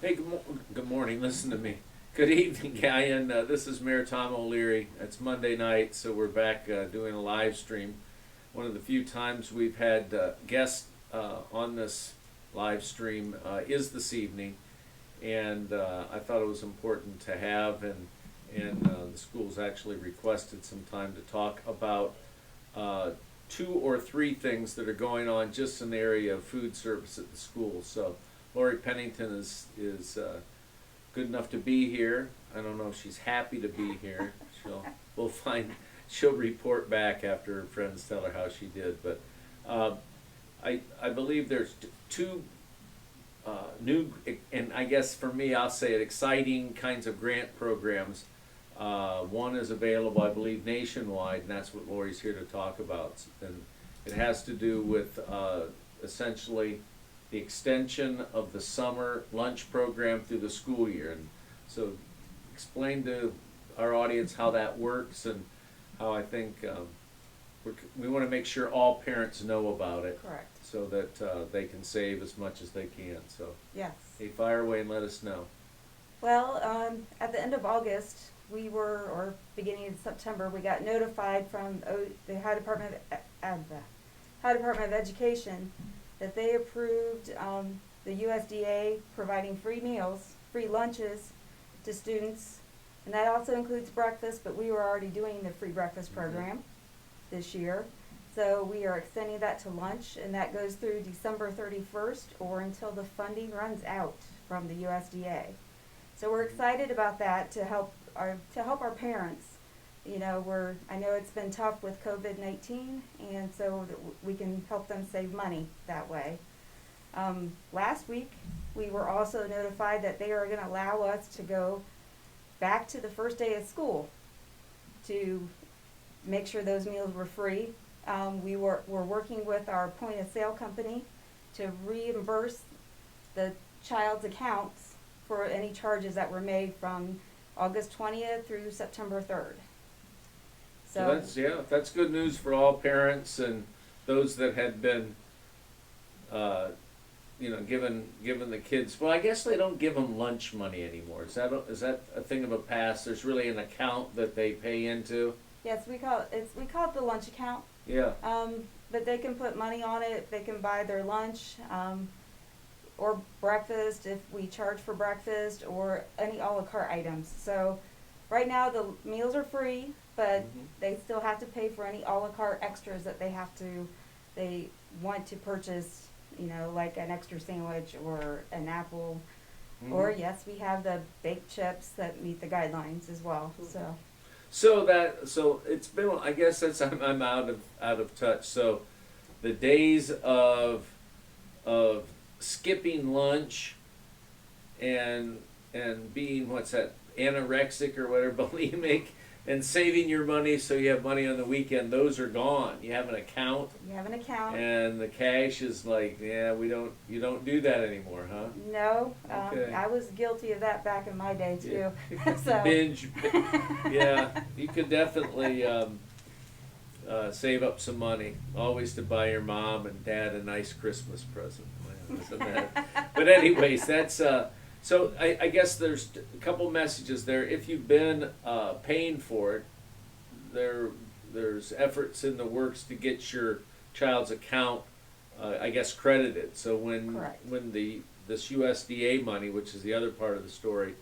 Hey, good morning. Listen to me. Good evening, Gallion. This is Mayor Tom O'Leary. It's Monday night, so we're back doing a live stream. One of the few times we've had guests on this live stream is this evening, and I thought it was important to have, and the school's actually requested some time to talk about two or three things that are going on just in the area of food service at the school. So Lori Pennington is good enough to be here. I don't know if she's happy to be here. We'll find. She'll report back after her friends tell her how she did. But I believe there's two new, and I guess for me I'll say it, exciting kinds of grant programs. One is available, I believe, nationwide, and that's what Lori's here to talk about. And it has to do with essentially the extension of the summer lunch program through the school year. And so explain to our audience how that works and how I think we want to make sure all parents know about it. Correct. So that they can save as much as they can. So Yes. hey, fire away and let us know. Well, at the end of August, or beginning of September, we got notified from the Ohio Department of Education that they approved the USDA providing free meals, free lunches to students, and that also includes breakfast, but we were already doing the free breakfast program this year. So we are extending that to lunch, and that goes through December 31st or until the funding runs out from the USDA. So we're excited about that to help our parents. You know, I know it's been tough with COVID-19, and so that we can help them save money that way. Last week, we were also notified that they are going to allow us to go back to the first day of school to make sure those meals were free. We're working with our point of sale company to reimburse the child's accounts for any charges that were made from August 20th through September 3rd. So that's good news for all parents and those that had been, given the kids. Well, I guess they don't give them lunch money anymore. Is that a thing of a past? There's really an account that they pay into. Yes, we call it the lunch account. Yeah. But they can put money on it. They can buy their lunch or breakfast if we charge for breakfast, or any a la carte items. So right now the meals are free, but they still have to pay for any a la carte extras that they want to purchase, like an extra sandwich or an apple. Or yes, we have the baked chips that meet the guidelines as well. So it's been, I guess I'm out of touch. So the days of skipping lunch and being, what's that, anorexic or whatever, bulimic, and saving your money so you have money on the weekend, those are gone. You have an account. And the cash is like, you don't do that anymore, huh? No, Okay. I was guilty of that back in my day too. Yeah. So. Binge. Yeah, you could definitely save up some money, always to buy your mom and dad a nice Christmas present. But anyways, that's so I guess there's a couple messages there. If you've been paying for it, there's efforts in the works to get your child's account, I guess, credited. So when this USDA money, which is the other part of the story,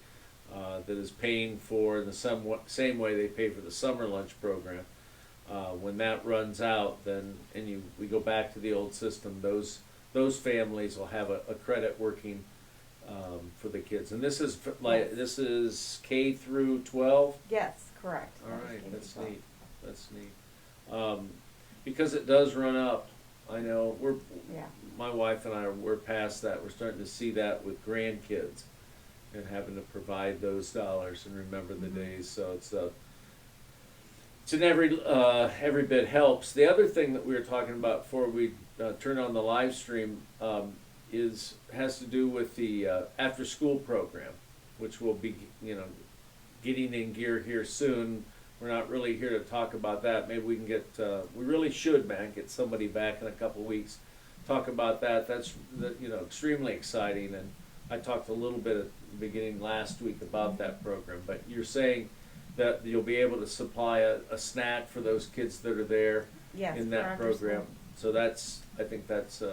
that is paying for in the same way they pay for the summer lunch program, when that runs out, then we go back to the old system. Those families will have a credit working for the kids, and this is K through 12. Yes, correct. All right, that's neat. That's neat. Because it does run up. I know my wife and we're past that. We're starting to see that with grandkids, and having to provide those dollars and remember the days. So it's in every bit helps. The other thing that we were talking about before we turn on the live stream has to do with the after school program, which will be getting in gear here soon. We're not really here to talk about that. Maybe we can we really should, get somebody back in a couple weeks, talk about that. That's extremely exciting, and I talked a little bit at the beginning last week about that program, but you're saying that you'll be able to supply a snack for those kids that are there Yes, in for that after program. school. So that's, I think that's,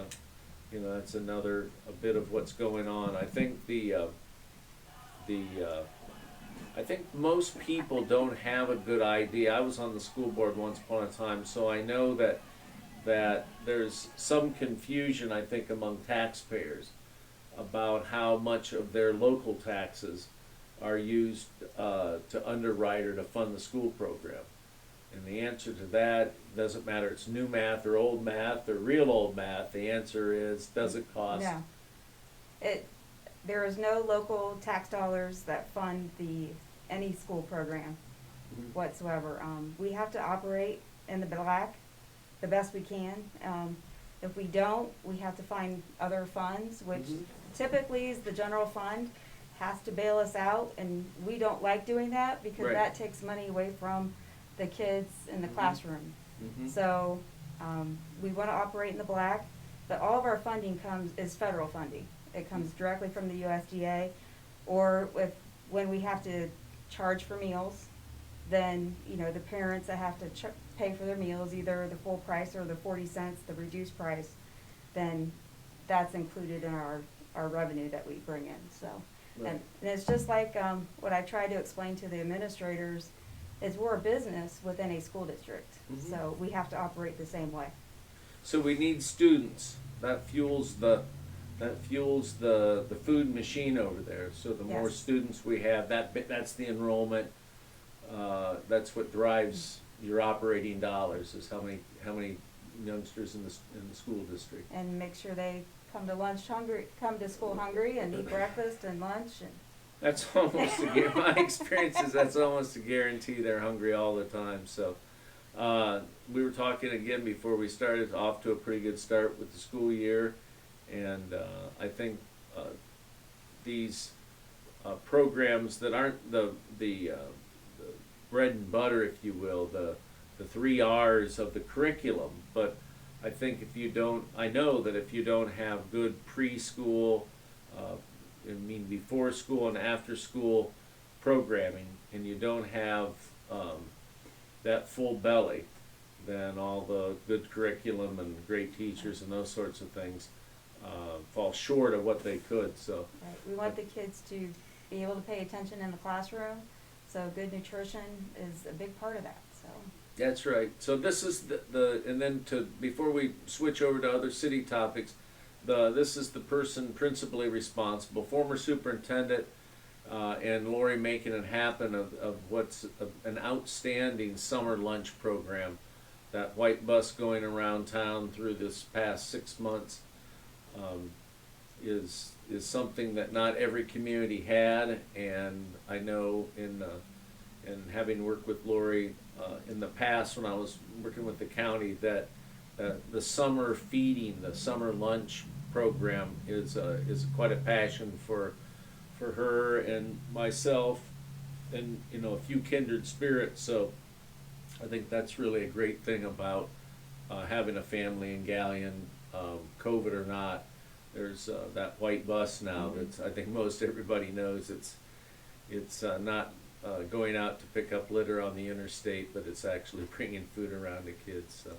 that's another, a bit of what's going on. I think I think most people don't have a good idea. I was on the school board once upon a time, so I know that there's some confusion, I think, among taxpayers about how much of their local taxes are used to underwrite or to fund the school program. And the answer to that doesn't matter. It's new math or old math or real old math. The answer is, does it cost? No. There is no local tax dollars that fund any school program Mhm. whatsoever. We have to operate in the black the best we can. If we don't, we have to find other funds, which Mhm. typically is the general fund has to bail us out, and we don't like doing that because Right. that takes money away from the kids in the Mhm. classroom. Mhm. So, we wanna operate in the black, but all of our funding is federal funding. It comes directly from the USDA, or when we have to charge for meals, then, the parents that have to pay for their meals, either the full price or the 40 cents, the reduced price, then that's included in our revenue that we bring in, so. Right. And it's just like, what I try to explain to the administrators, is we're a business within a school district, Mhm. so we have to operate the same way. So we need students. That fuels the food machine over there. So the more Yes. students we have, that's the enrollment. That's what drives your operating dollars, is how many youngsters in the school district. And make sure they come to school hungry and eat breakfast and lunch and. That's almost my experience is that's almost a guarantee they're hungry all the time. So we were talking again before we started, off to a pretty good start with the school year, and I think these programs that aren't the bread and butter, if you will, the 3 R's of the curriculum, but I think I know that if you don't have good preschool, before school and after school programming, and you don't have that full belly, then all the good curriculum and great teachers and those sorts of things fall short of what they could. So Right. We want the kids to be able to pay attention in the classroom, so good nutrition is a big part of that, so. that's right. So this is and then before we switch over to other city topics, this is the person principally responsible, former superintendent, and Lori making it happen of what's an outstanding summer lunch program. That white bus going around town through this past 6 months is something that not every community had, and I know in having worked with Lori in the past when I was working with the county, that the summer feeding, the summer lunch program is quite a passion for her and myself, and a few kindred spirits. So I think that's really a great thing about having a family in Galleon, COVID or not. There's that white bus now. That's, I think most everybody knows it's not going out to pick up litter on the interstate, but it's actually bringing food around to kids. So,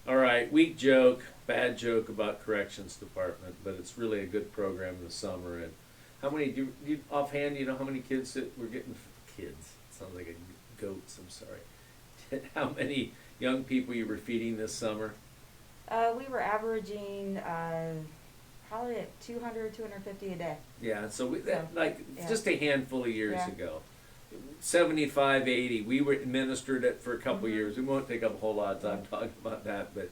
all right, weak joke, bad joke about corrections department, but it's really a good program in the summer. And how many offhand? You know how many kids that we're getting? Kids sounds like a goats. I'm sorry. How many young people you were feeding this summer? We were averaging, probably at 200, 250 a day. Yeah, so Yeah. just a handful of years Yeah. ago. 75, 80, we were administered it for a couple Mhm. years. We won't take up a whole lot of time talking about that, but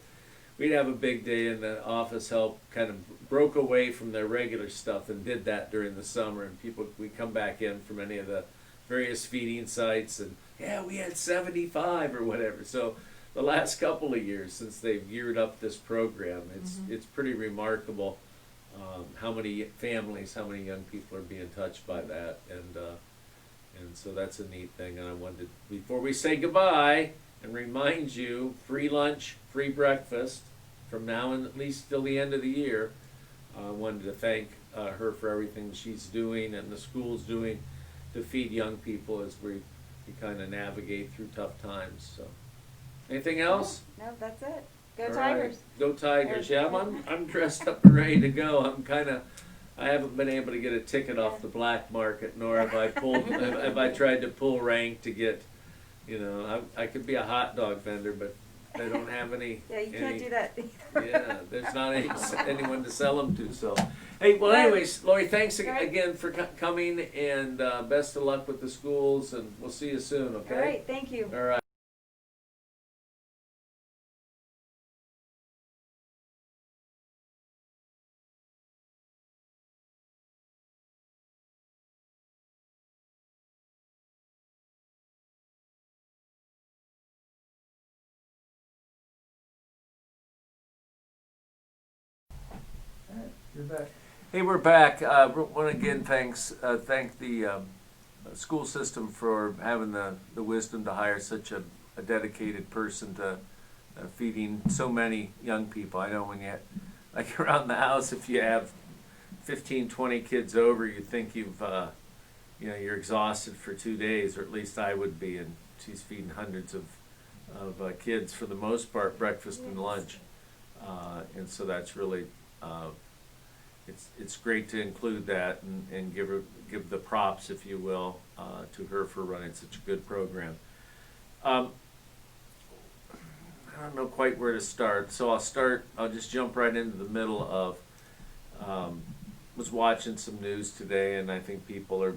we'd have a big day, and the office help kind of broke away from their regular stuff and did that during the summer, and we come back in from any of the various feeding sites, and yeah, we had 75 or whatever. So the last couple of years since they've geared up this program, it's pretty remarkable how many families, how many young people are being touched by that, and so that's a neat thing. And I wanted, before we say goodbye, and remind you, free lunch, free breakfast from now and at least till the end of the year. I wanted to thank her for everything she's doing and the school's doing to feed young people as we kind of navigate through tough times. So, anything else? No, that's it. Go All Tigers. right. Go Tigers. Yeah, I'm dressed up and ready to go. I haven't been able to get a ticket off the black market, nor have I pulled, have I tried to pull rank to get, I could be a hot dog vendor, but they don't have any. Yeah, you can't do that. Yeah, there's not anyone to sell them to. So, hey, well, anyways, Lori, thanks again for coming, and best of luck with the schools, and we'll see you soon. Okay. All right. Thank you. All right. You're back. Hey, we're back. Want to again thank the school system for having the wisdom to hire such a dedicated person to feeding so many young people. I know when you, like around the house, if you have 15, 20 kids over, you think you're exhausted for 2 days, or at least I would be, and she's feeding hundreds of kids for the most part, breakfast and lunch. And so that's really, it's great to include that and give the props, if you will, to her for running such a good program. I don't know quite where to start, so I'll just jump right into the middle of, was watching some news today, and I think people are,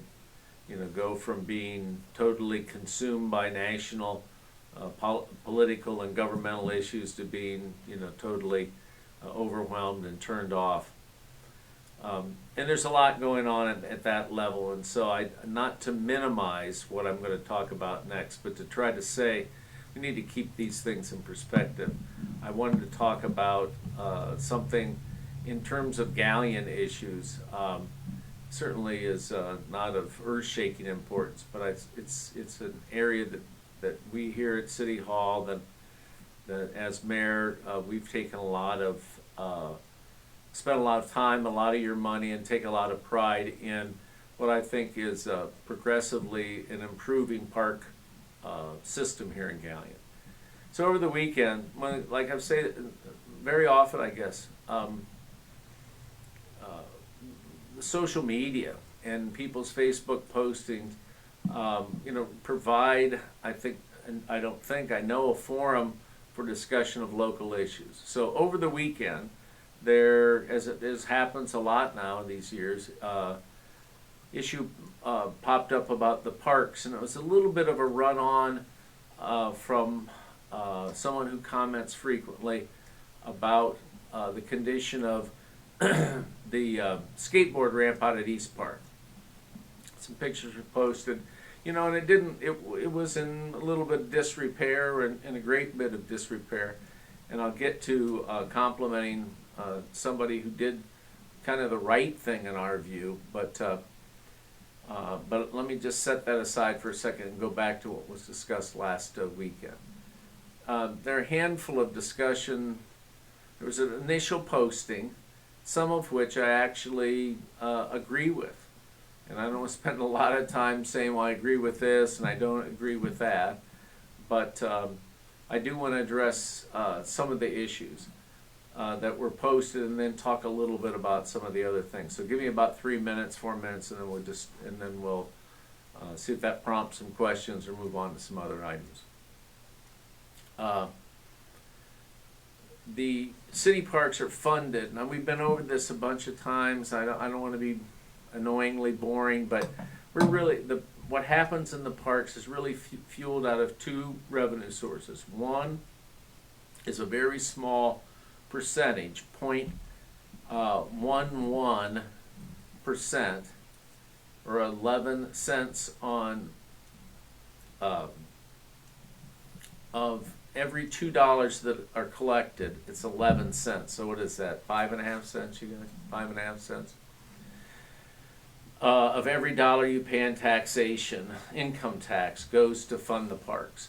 go from being totally consumed by national political and governmental issues to being, totally overwhelmed and turned off. And there's a lot going on at that level, and so not to minimize what I'm going to talk about next, but to try to say we need to keep these things in perspective. I wanted to talk about something in terms of galleon issues. Certainly is not of earth-shaking importance, but it's an area that we here at City Hall, that as mayor, we've taken spent a lot of time, a lot of your money, and take a lot of pride in what I think is progressively an improving park system here in Galleon. So over the weekend, like I've said very often, I guess, the social media and people's Facebook postings, provide, I know a forum for discussion of local issues. So over the weekend, there, as it happens a lot now in these years, issue popped up about the parks, and it was a little bit of a run-on from someone who comments frequently about the condition of the skateboard ramp out at East Park. Some pictures were posted, and it was in a little bit of disrepair and a great bit of disrepair. And I'll get to complimenting somebody who did kind of the right thing in our view, but let me just set that aside for a second and go back to what was discussed last weekend. There are a handful of discussion. There was an initial posting, some of which I actually agree with. And I don't want to spend a lot of time saying, well, I agree with this and I don't agree with that. But I do want to address some of the issues that were posted, and then talk a little bit about some of the other things. So give me about 3 minutes, 4 minutes, and then we'll see if that prompts some questions or move on to some other items. The city parks are funded. Now, we've been over this a bunch of times. I don't want to be annoyingly boring, but what happens in the parks is really fueled out of two revenue sources. One is a very small percentage, 0.11%, or 11 cents on of every $2 that are collected. It's 11 cents. So what is that? 5.5 cents. You guys? 5.5 cents. Of every dollar you pay in taxation, income tax, goes to fund the parks.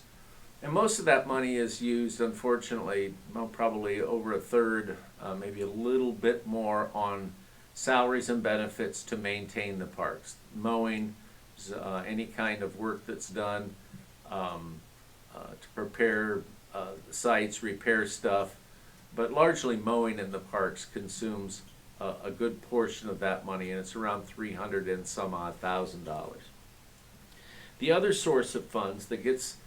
And most of that money is used, unfortunately, probably over a third, maybe a little bit more, on salaries and benefits to maintain the parks. Mowing, any kind of work that's done to prepare sites, repair stuff, but largely mowing in the parks consumes a good portion of that money, and it's around 300 and some odd $1,000. The other source of funds that gets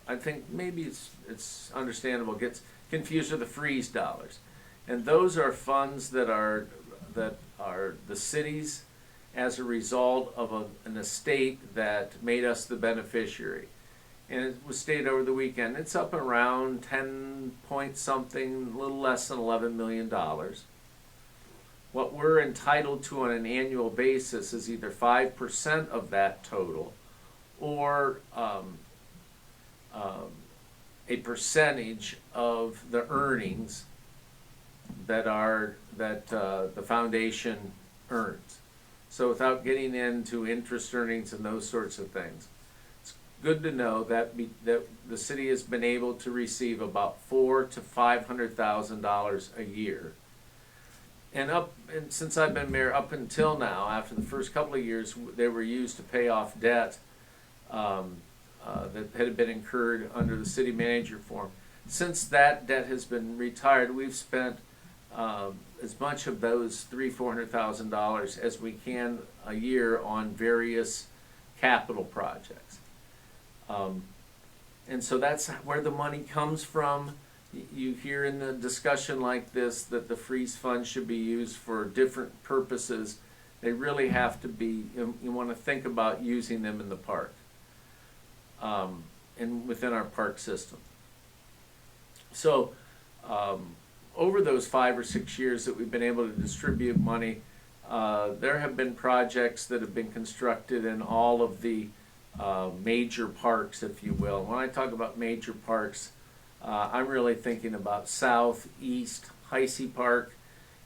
I think maybe it's understandable, gets confused with the freeze dollars. And those are funds that are the cities as a result of an estate that made us the beneficiary. And it was stated over the weekend. It's up around 10 point something, a little less than $11 million. What we're entitled to on an annual basis is either 5% of that total, or a percentage of the earnings that the foundation earns. So without getting into interest earnings and those sorts of things, it's good to know that the city has been able to receive about $400,000 to $500,000 a year. And since I've been mayor up until now, after the first couple of years, they were used to pay off debt that had been incurred under the city manager form. Since that debt has been retired, we've spent as much of those $400,000 as we can a year on various capital projects. And so that's where the money comes from. You hear in the discussion like this that the freeze fund should be used for different purposes. They really have to be, you want to think about using them in the park and within our park system. So over those 5 or 6 years that we've been able to distribute money, there have been projects that have been constructed in all of the major parks, if you will. When I talk about major parks, I'm really thinking about South, East, Heisey Park,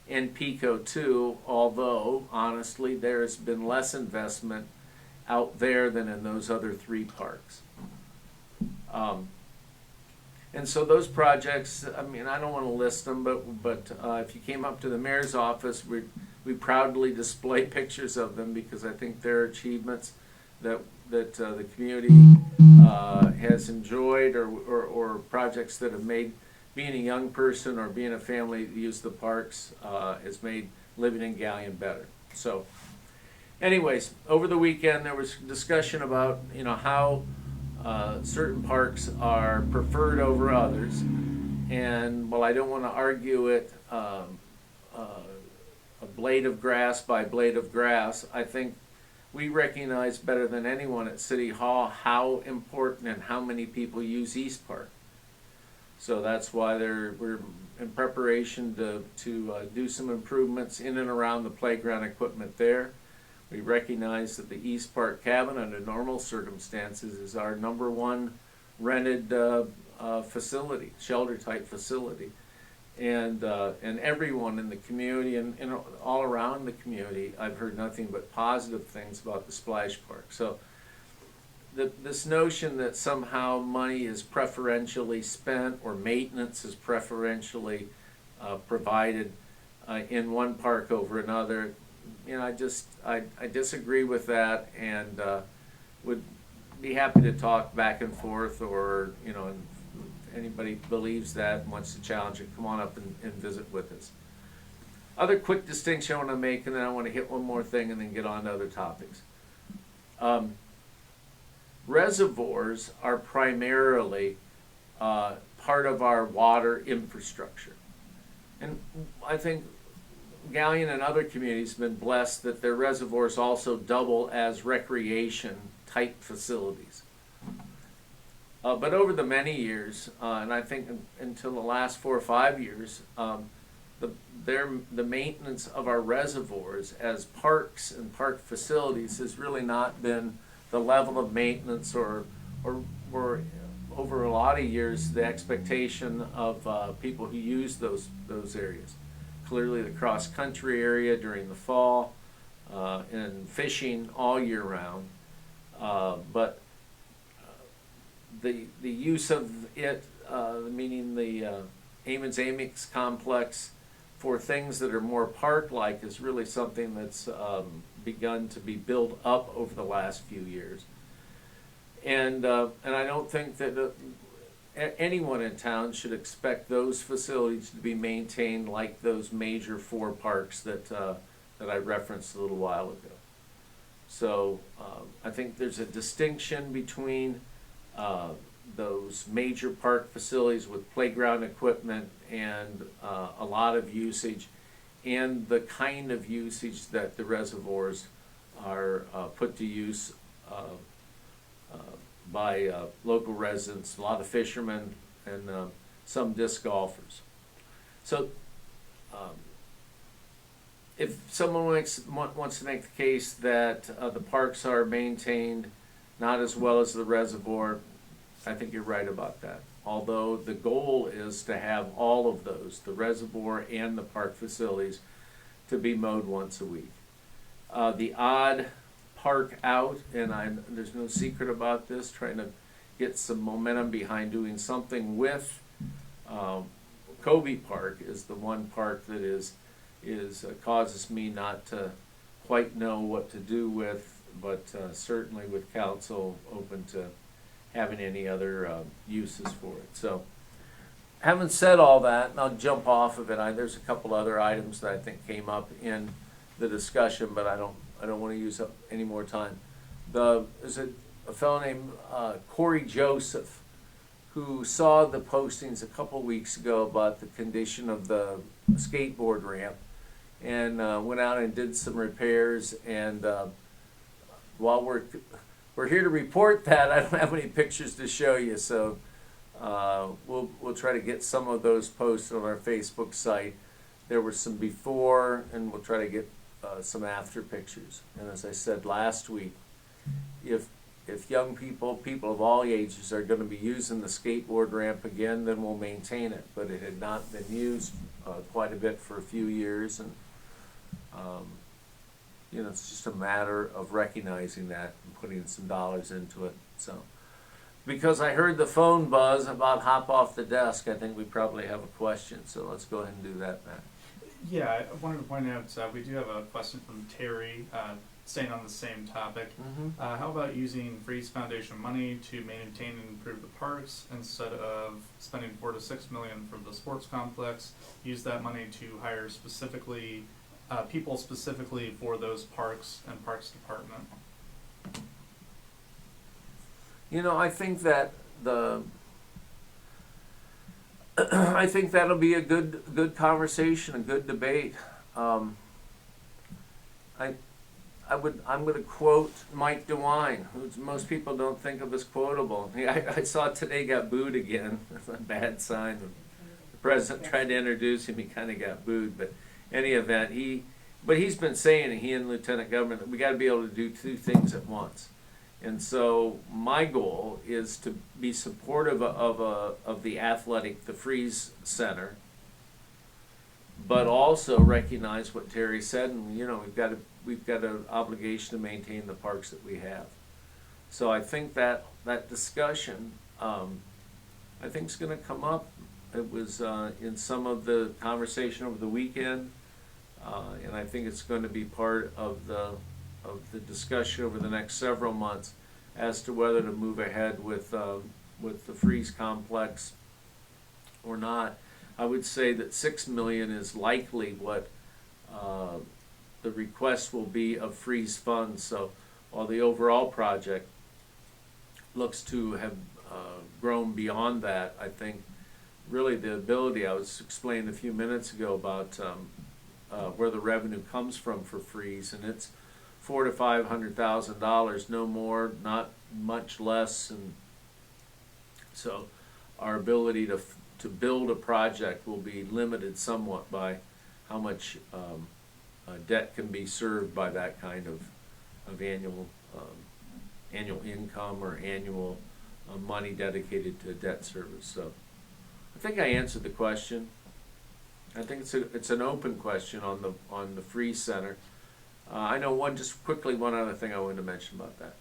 and Pico too, although honestly there's been less investment out there than in those other 3 parks. And so those projects, I mean, I don't want to list them, but if you came up to the mayor's office, we proudly display pictures of them, because I think they're achievements that the community has enjoyed, or projects that have made being a young person or being a family that use the parks has made living in Galleon better. So anyways, over the weekend there was discussion about how certain parks are preferred over others, and while I don't want to argue it a blade of grass by blade of grass, I think we recognize better than anyone at City Hall how important and how many people use East Park. So that's why we're in preparation to do some improvements in and around the playground equipment there. We recognize that the East Park cabin, under normal circumstances, is our #1 rented facility, shelter-type facility. And everyone in the community and all around the community, I've heard nothing but positive things about the splash park. So this notion that somehow money is preferentially spent or maintenance is preferentially provided in one park over another, I disagree with that, and would be happy to talk back and forth, or if anybody believes that and wants to challenge it, come on up and visit with us. Other quick distinction I want to make, and then I want to hit one more thing and then get on to other topics. Reservoirs are primarily part of our water infrastructure. And I think Galleon and other communities have been blessed that their reservoirs also double as recreation type facilities. But over the many years, and I think until the last 4 or 5 years, the maintenance of our reservoirs as parks and park facilities has really not been the level of maintenance or over a lot of years the expectation of people who use those areas. Clearly the cross-country area during the fall, and fishing all year round, but the use of it, meaning the Amons Amix complex, for things that are more park-like is really something that's begun to be built up over the last few years. And I don't think that anyone in town should expect those facilities to be maintained like those major 4 parks that I referenced a little while ago. So I think there's a distinction between those major park facilities with playground equipment and a lot of usage, and the kind of usage that the reservoirs are put to use by local residents, a lot of fishermen, and some disc golfers. So if someone wants to make the case that the parks are maintained not as well as the reservoir, I think you're right about that. Although the goal is to have all of those, the reservoir and the park facilities, to be mowed once a week. The odd park out, and there's no secret about this, trying to get some momentum behind doing something with Kobe Park is the one park that is causes me not to quite know what to do with, but certainly with council open to having any other uses for it. So having said all that, and I'll jump off of it, there's a couple other items that I think came up in the discussion, but I don't want to use up any more time. There's a fellow named Corey Joseph who saw the postings a couple weeks ago about the condition of the skateboard ramp, and went out and did some repairs. And while we're here to report that, I don't have any pictures to show you, so we'll try to get some of those posted on our Facebook site. There were some before, and we'll try to get some after pictures. And as I said last week, if young people of all ages are going to be using the skateboard ramp again, then we'll maintain it. But it had not been used quite a bit for a few years, and it's just a matter of recognizing that and putting some dollars into it. So, because I heard the phone buzz about hop off the desk, I think we probably have a question. So let's go ahead and do that, Matt. Yeah, I wanted to point out we do have a question from Terry, staying on the same topic. Mm-hmm. How about using Freeze Foundation money to maintain and improve the parks instead of spending $4 to $6 million for the sports complex? Use that money to hire specifically people specifically for those parks and parks department. I think that I think that'll be a good conversation, a good debate. I'm going to quote Mike DeWine, who most people don't think of as quotable. I saw today got booed again. That's a bad sign. The president tried to introduce him, he kind of got booed. But any event, he's been saying, he and Lieutenant Governor, that we got to be able to do 2 things at once. And so my goal is to be supportive of the Freeze Center, but also recognize what Terry said, and we've got an obligation to maintain the parks that we have. So I think that discussion, I think is going to come up. It was in some of the conversation over the weekend, and I think it's going to be part of the discussion over the next several months as to whether to move ahead with the Freeze complex or not. I would say that $6 million is likely what the request will be of Freeze funds. So while the overall project looks to have grown beyond that, I think really the ability, I was explaining a few minutes ago about where the revenue comes from for Freeze, and it's $400,000 to $500,000, no more, not much less. And so our ability to build a project will be limited somewhat by how much debt can be served by that kind of annual income or annual money dedicated to debt service. So I think I answered the question. I think it's an open question on the Freeze Center. I know one other thing I wanted to mention about that.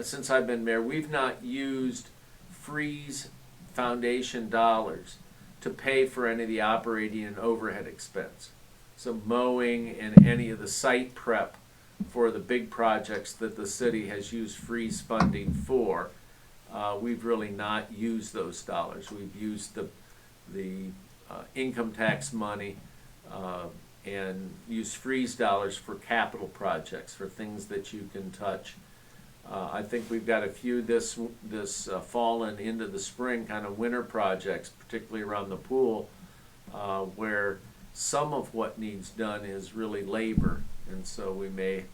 Since I've been mayor, we've not used Freeze Foundation dollars to pay for any of the operating and overhead expense. So mowing and any of the site prep for the big projects that the city has used freeze funding for, we've really not used those dollars. We've used the income tax money and used freeze dollars for capital projects, for things that you can touch. I think we've got a few this fall and into the spring kind of winter projects, particularly around the pool, where some of what needs done is really labor, and so we may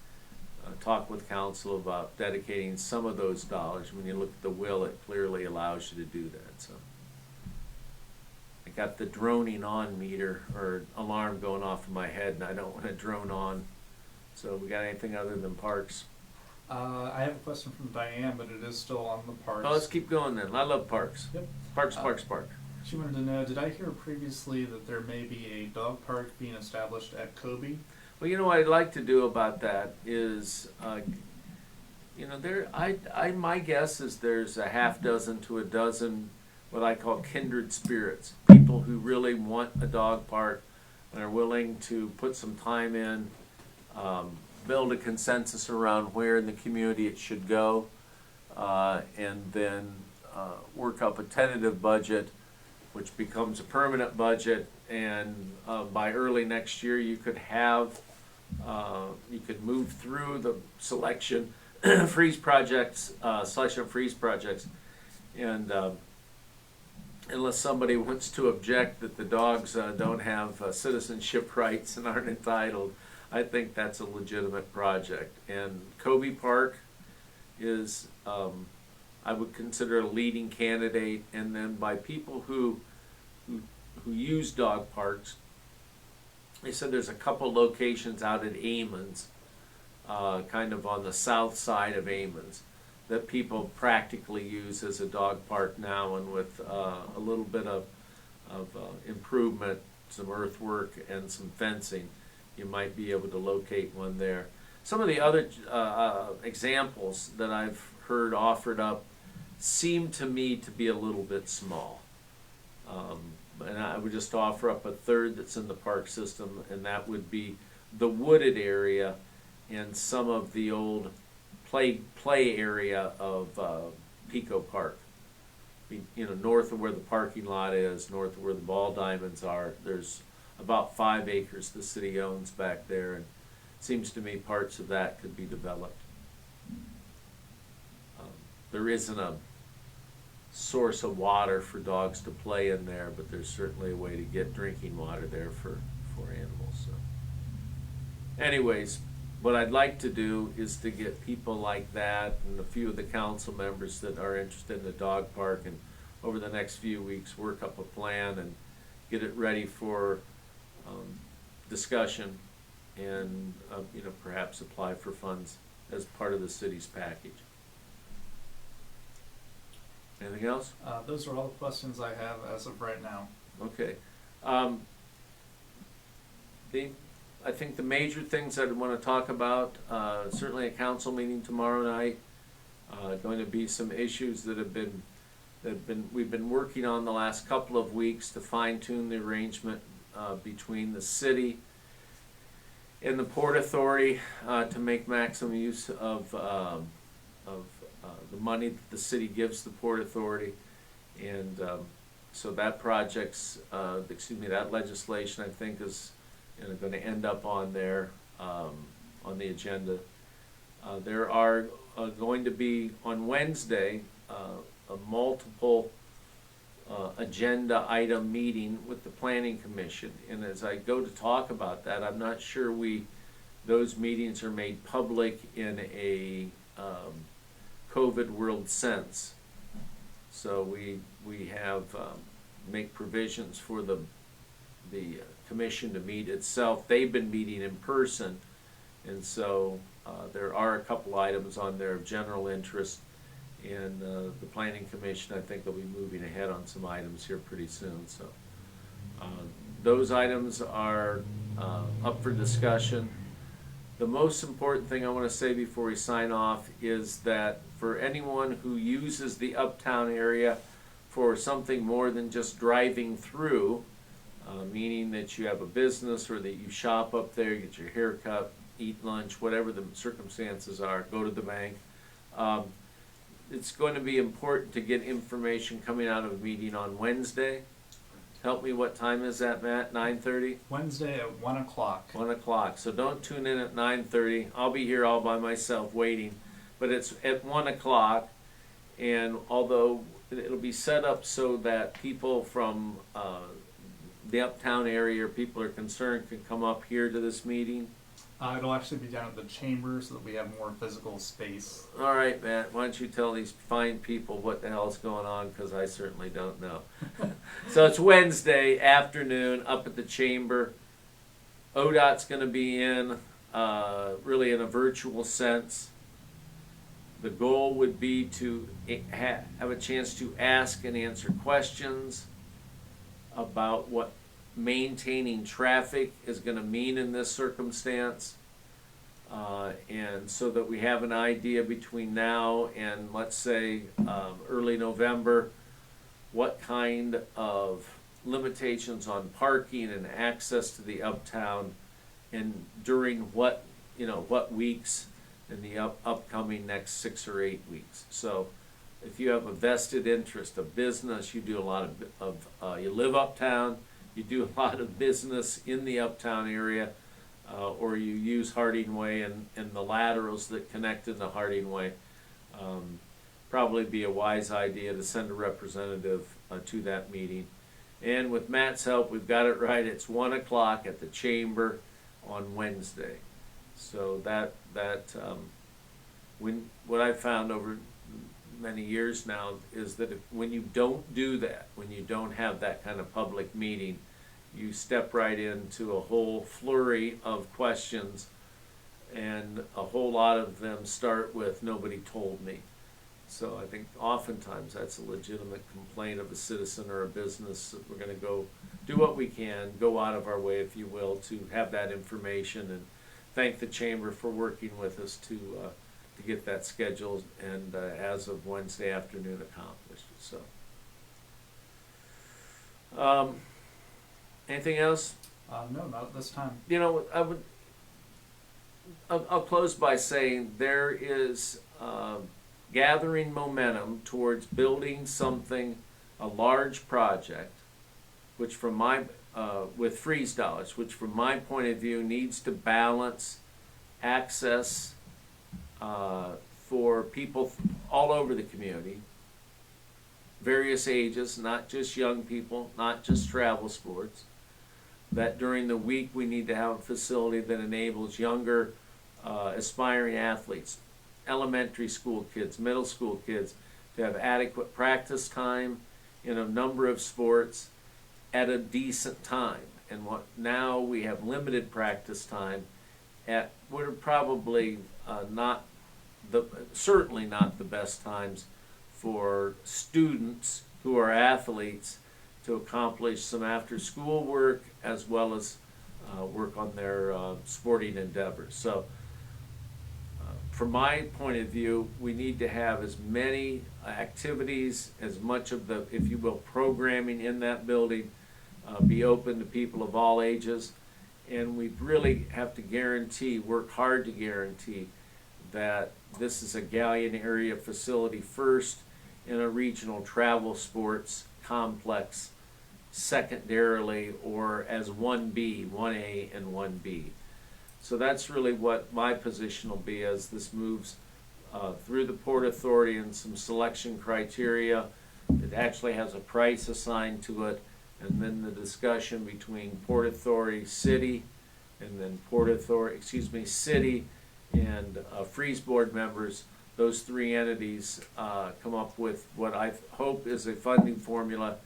talk with council about dedicating some of those dollars. When you look at the will, it clearly allows you to do that. So I got the droning on meter or alarm going off in my head, and I don't want to drone on. So we got anything other than parks? I have a question from Diane, but it is still on the parks. Oh, let's keep going then. I love parks. Yep. Parks. She wanted to know, did I hear previously that there may be a dog park being established at Kobe? Well, you know what I'd like to do about that is, my guess is there's a half dozen to a dozen what I call kindred spirits, people who really want a dog park and are willing to put some time in, build a consensus around where in the community it should go, and then work up a tentative budget, which becomes a permanent budget, and by early next year you could have, you could move through the selection of freeze projects, and unless somebody wants to object that the dogs don't have citizenship rights and aren't entitled, I think that's a legitimate project. And Kobe Park is, I would consider a leading candidate, and then by people who use dog parks, they said there's a couple locations out at Amons, kind of on the south side of Amons, that people practically use as a dog park now, and with a little bit of improvement, some earthwork and some fencing, you might be able to locate one there. Some of the other examples that I've heard offered up seem to me to be a little bit small. And I would just offer up a third that's in the park system, and that would be the wooded area and some of the old play area of Pico Park. North of where the parking lot is, north of where the ball diamonds are, there's about 5 acres the city owns back there, and it seems to me parts of that could be developed. There isn't a source of water for dogs to play in there, but there's certainly a way to get drinking water there for animals. So, anyways, what I'd like to do is to get people like that and a few of the council members that are interested in the dog park, and over the next few weeks work up a plan and get it ready for discussion, and perhaps apply for funds as part of the city's package. Anything else? Those are all the questions I have as of right now. Okay. I think the major things I'd want to talk about, certainly a council meeting tomorrow night, going to be some issues that we've been working on the last couple of weeks to fine-tune the arrangement between the city and the Port Authority to make maximum use of the money that the city gives the Port Authority. And so that that legislation, I think, is going to end up on there, on the agenda. There are going to be on Wednesday a multiple agenda item meeting with the Planning Commission, and as I go to talk about that, I'm not sure those meetings are made public in a COVID world sense. So we have make provisions for the commission to meet itself. They've been meeting in person, and so there are a couple items on there of general interest, and the Planning Commission, I think, will be moving ahead on some items here pretty soon. So those items are up for discussion. The most important thing I want to say before we sign off is that for anyone who uses the uptown area for something more than just driving through, meaning that you have a business or that you shop up there, get your hair cut, eat lunch, whatever the circumstances are, go to the bank. It's going to be important to get information coming out of a meeting on Wednesday. Help me, what time is that, Matt? 9:30? Wednesday at 1 o'clock. 1 o'clock. So don't tune in at 9:30. I'll be here all by myself waiting. But it's at 1 o'clock. And although it'll be set up so that people from the uptown area or people are concerned can come up here to this meeting. It'll actually be down at the chamber so that we have more physical space. All right, Matt, why don't you tell these fine people what the hell's going on, because I certainly don't know. So it's Wednesday afternoon up at the chamber. ODOT's going to be in, really in a virtual sense. The goal would be to have a chance to ask and answer questions about what maintaining traffic is going to mean in this circumstance, and so that we have an idea between now and, let's say, early November, what kind of limitations on parking and access to the uptown, and during what weeks in the upcoming next 6 or 8 weeks. So if you have a vested interest, a business, you do a lot of you live uptown, you do a lot of business in the uptown area, or you use Harding Way and the laterals that connect into Harding Way, probably be a wise idea to send a representative to that meeting. And with Matt's help, we've got it right. It's 1 o'clock at the chamber on Wednesday. So what I've found over many years now is that when you don't do that, when you don't have that kind of public meeting, you step right into a whole flurry of questions, and a whole lot of them start with "nobody told me." So I think oftentimes that's a legitimate complaint of a citizen or a business. We're going to go do what we can, go out of our way, if you will, to have that information, and thank the chamber for working with us to get that scheduled and as of Wednesday afternoon accomplished. So, anything else? No, not at this time. I'll close by saying there is gathering momentum towards building something, a large project, which from my with freeze dollars, which from my point of view needs to balance access for people all over the community, various ages, not just young people, not just travel sports. That during the week we need to have a facility that enables younger aspiring athletes, elementary school kids, middle school kids, to have adequate practice time in a number of sports at a decent time. And now we have limited practice time at what are probably certainly not the best times for students who are athletes to accomplish some after-school work as well as work on their sporting endeavors. So from my point of view, we need to have as many activities, as much of the, if you will, programming in that building be open to people of all ages. And we really have to guarantee, work hard to guarantee, that this is a Galleon area facility first, and a regional travel sports complex secondarily, or as 1B, 1A and 1B. So that's really what my position will be as this moves through the Port Authority and some selection criteria. It actually has a price assigned to it, and then the discussion between Port Authority, City, and then City and Freeze Board members. Those three entities come up with what I hope is a funding formula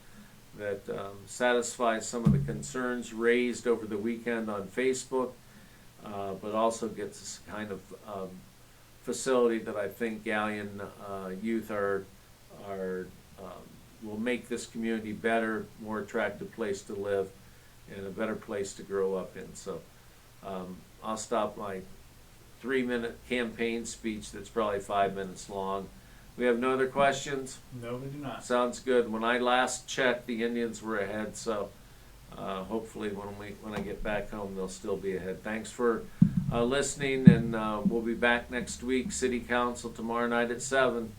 that satisfies some of the concerns raised over the weekend on Facebook, but also gets this kind of facility that I think Galleon youth will make this community better, more attractive place to live, and a better place to grow up in. So I'll stop my 3-minute campaign speech that's probably 5 minutes long We have no other questions? No, we do not. Sounds good. When I last checked, the Indians were ahead, so hopefully when I get back home, they'll still be ahead. Thanks for listening, and we'll be back next week. City Council tomorrow night at 7.